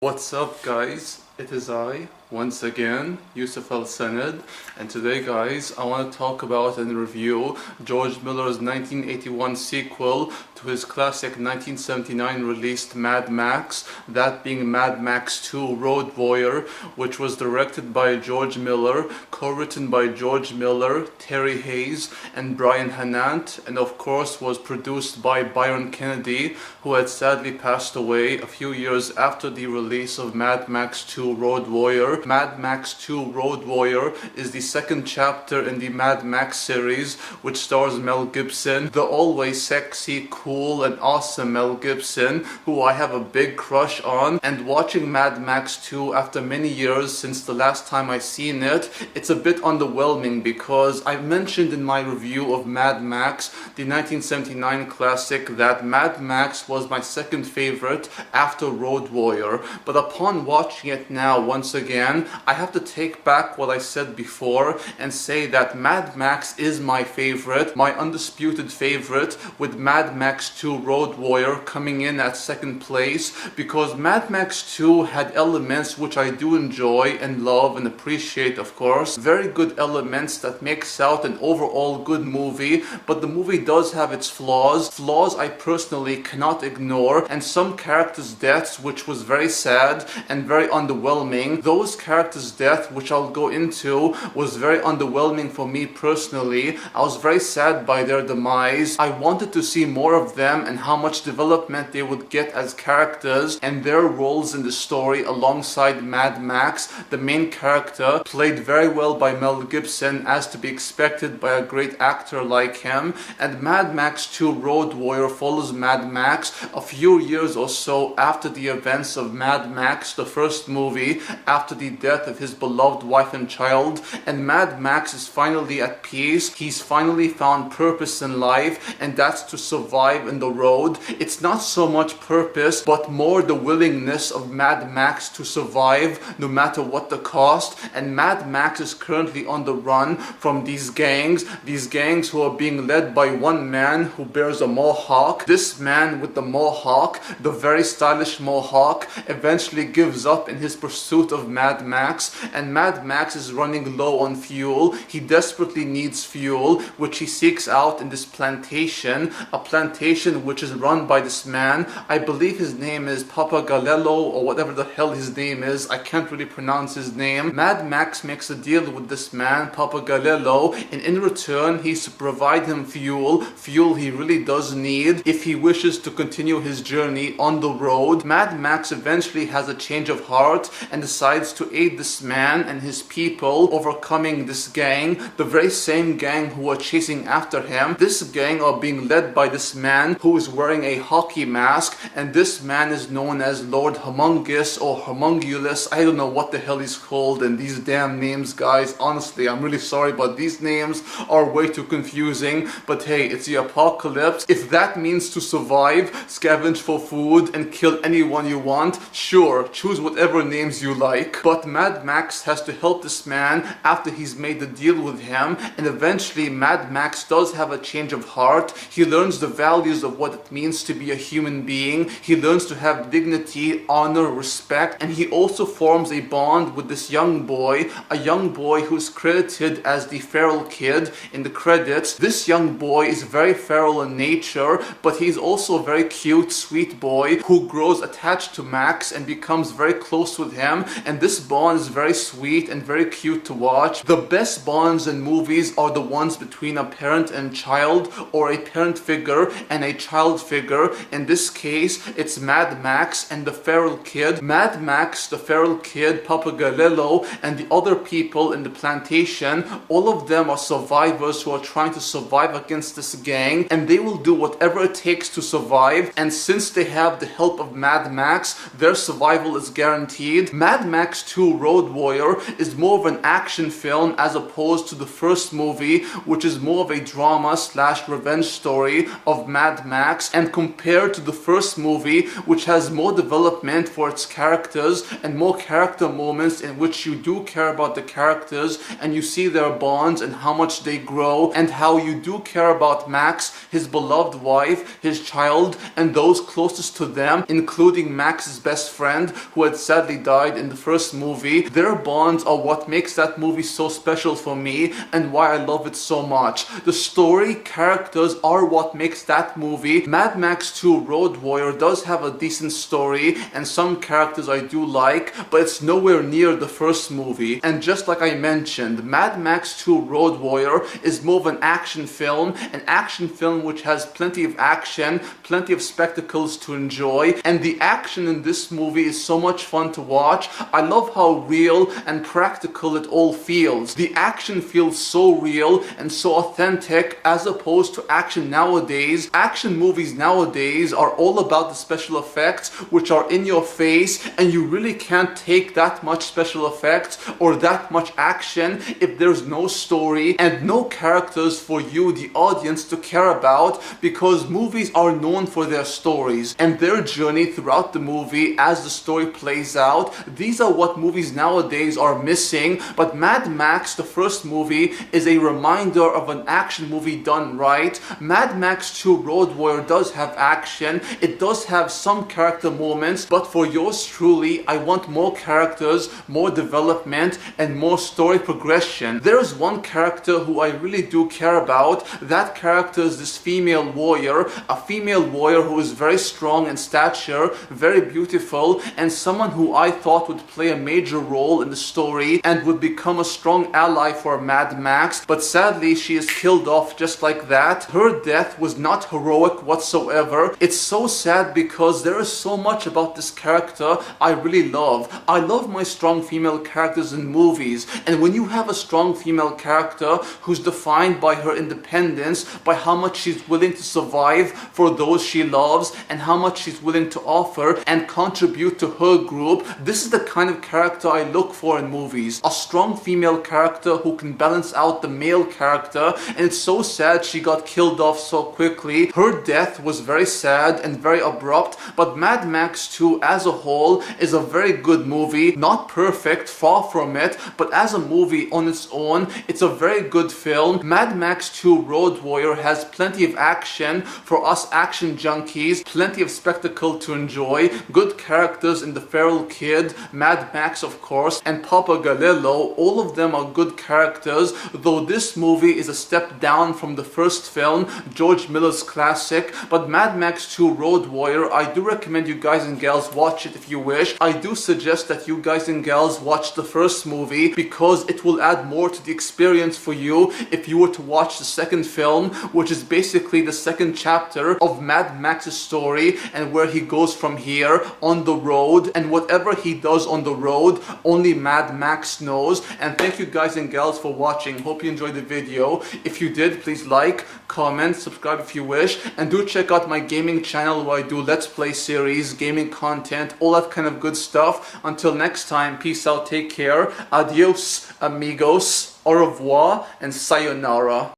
What's up, guys? It is I, once again, Yusuf Al-Sanad, and today, guys, I want to talk about and review George Miller's 1981 sequel to his classic 1979 released Mad Max, that being Mad Max 2 Road Warrior, which was directed by George Miller, co-written by George Miller, Terry Hayes, and Brian Hanant, and of course was produced by Byron Kennedy, who had sadly passed away a few years after the release of Mad Max 2 Road Warrior. Mad Max 2 Road Warrior is the second chapter in the Mad Max series, which stars Mel Gibson, the always sexy, cool, and awesome Mel Gibson, who I have a big crush on. And watching Mad Max 2 after many years since the last time I seen it, it's a bit underwhelming because I mentioned in my review of Mad Max, the 1979 classic, that Mad Max was my second favorite after Road Warrior. But upon watching it now once again, I have to take back what I said before and say that Mad Max is my favorite, my undisputed favorite, with Mad Max 2 Road Warrior coming in at second place, because Mad Max 2 had elements which I do enjoy and love and appreciate, of course. Very good elements that makes out an overall good movie, but the movie does have its flaws I personally cannot ignore, and some characters' deaths which was very sad and very underwhelming. Those characters' death, which I'll go into, was very underwhelming for me personally. I was very sad by their demise. I wanted to see more of them and how much development they would get as characters and their roles in the story alongside Mad Max, the main character, played very well by Mel Gibson, as to be expected by a great actor like him. And Mad Max 2 Road Warrior follows Mad Max a few years or so after the events of Mad Max, the first movie, after the death of his beloved wife and child, and Mad Max is finally at peace. He's finally found purpose in life, and that's to survive in the road. It's not so much purpose, but more the willingness of Mad Max to survive no matter what the cost. And Mad Max is currently on the run from these gangs who are being led by one man who bears a mohawk. This man with the mohawk, the very stylish mohawk, eventually gives up in his pursuit of Mad Max, and Mad Max is running low on fuel. He desperately needs fuel, which he seeks out in this plantation, a plantation which is run by this man. I believe his name is Papagalello, or whatever the hell his name is. I can't really pronounce his name. Mad Max makes a deal with this man, Papagalello, and in return he's to provide him fuel he really does need if he wishes to continue his journey on the road. Mad Max eventually has a change of heart and decides to aid this man and his people overcoming this gang, the very same gang who are chasing after him. This gang are being led by this man who is wearing a hockey mask, and this man is known as Lord Humongous or Humongulus. I don't know what the hell he's called, and these damn names, guys, honestly, I'm really sorry, but these names are way too confusing. But hey, it's the apocalypse. If that means to survive, scavenge for food, and kill anyone you want, sure, choose whatever names you like. But Mad Max has to help this man after he's made the deal with him, and eventually Mad Max does have a change of heart. He learns the values of what it means to be a human being. He learns to have dignity, honor, respect, and he also forms a bond with this young boy, a young boy who's credited as the feral kid in the credits. This young boy is very feral in nature, but he's also a very cute, sweet boy who grows attached to Max and becomes very close with him, and this bond is very sweet and very cute to watch. The best bonds in movies are the ones between a parent and child, or a parent figure and a child figure. In this case, it's Mad Max and the feral kid. Mad Max, the feral kid, Papagalello, and the other people in the plantation, all of them are survivors who are trying to survive against this gang, and they will do whatever it takes to survive. And since they have the help of Mad Max, their survival is guaranteed. Mad Max Max 2 Road Warrior is more of an action film as opposed to the first movie, which is more of a drama / revenge story of Mad Max, and compared to the first movie, which has more development for its characters and more character moments in which you do care about the characters and you see their bonds and how much they grow, and how you do care about Max, his beloved wife, his child, and those closest to them, including Max's best friend who had sadly died in the first movie. Their bonds are what makes that movie so special for me and why I love it so much. The story, characters are what makes that movie. Mad Max 2 Road Warrior does have a decent story and some characters I do like, but it's nowhere near the first movie. And just like I mentioned, Mad Max 2 Road Warrior is more of an action film which has plenty of action, plenty of spectacles to enjoy, and the action in this movie is so much fun to watch. I love how real and practical it all feels. The action feels so real and so authentic as opposed to action nowadays. Action movies nowadays are all about the special effects which are in your face, and you really can't take that much special effects or that much action if there's no story and no characters for you, the audience, to care about, because movies are known for their stories and their journey throughout the movie as the story plays out. These are what movies nowadays are missing, but Mad Max, the first movie, is a reminder of an action movie done right. Mad Max 2 Road Warrior does have action, it does have some character moments, but for yours truly, I want more characters, more development, and more story progression. There is one character who I really do care about. That character is this female warrior, a female warrior who is very strong in stature, very beautiful, and someone who I thought would play a major role in the story and would become a strong ally for Mad Max, but sadly she is killed off just like that. Her death was not heroic whatsoever. It's so sad because there is so much about this character I really love. I love my strong female characters in movies, and when you have a strong female character who's defined by her independence, by how much she's willing to survive for those she loves and how much she's willing to offer and contribute to her group, this is the kind of character I look for in movies. A strong female character who can balance out the male character, and it's so sad she got killed off so quickly. Her death was very sad and very abrupt, but Mad Max 2 as a whole is a very good movie. Not perfect, far from it, but as a movie on its own, it's a very good film. Mad Max 2 Road Warrior has plenty of action for us action junkies, plenty of spectacle to enjoy, good characters in the feral kid, Mad Max of course, and Papa Galileo. All of them are good characters, though this movie is a step down from the first film, George Miller's classic. But Mad Max 2 Road Warrior, I do recommend you guys and gals watch it if you wish. I do suggest that you guys and gals watch the first movie because it will add more to the experience for you if you were to watch the second film, which is basically the second chapter of Mad Max's story and where he goes from here on the road, and whatever he does on the road only Mad Max knows. And thank you guys and gals for watching. Hope you enjoyed the video. If you did, please like, comment, subscribe if you wish, and do check out my gaming channel where I do let's play series, gaming content, all that kind of good stuff. Until next time, peace out, take care, adios amigos, au revoir, and sayonara.